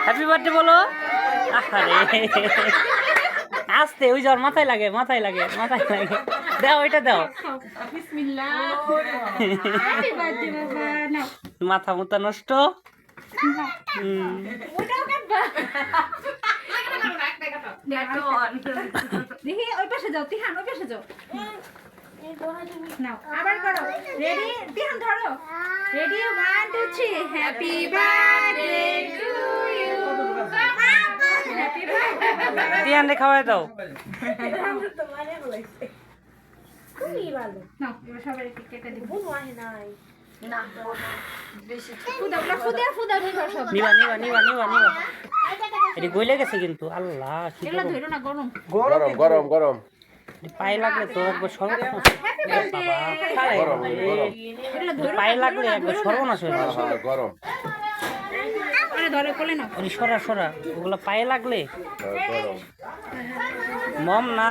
Happy birthday বলো। আরে আস্তে, ওই জ্বর মাথায় লাগে, মাথায় লাগে, মাথায় লাগে। দাও এটা দাও। বিসমিল্লাহ। হ্যাপি বার্থডে বাবা। নাও। মাথা মুথা নষ্ট। ওটাও কাটবা। দেখি ওই পাশে যাও, তিহান ওই পাশে যাও। নাও আবার করো। রেডি? তিহান ধরো। Ready 1 2 3 happy birthday to you. Happy birthday. Tiyan রে খাওয়াই দাও। নাও এবার সবাই কেটে দিব। নিবা নিবা নিবা নিবা নিবা। এটি গইলে গেছে কিন্তু। আল্লাহ কি এগুলা করব? ধরো না, গরম। গরম গরম গরম পায়ে লাগলে তো একবার সর্বনাশ। Happy birthday. গরম গরম এগুলা ধরো। পায়ে লাগলে একবার সর্বনাশ হয়ে যাবে। হ্যাঁ গরম আরে ধরো কোলে নাও। ওই সরা সরা, ওগুলো পায়ে লাগলে গরম মম না।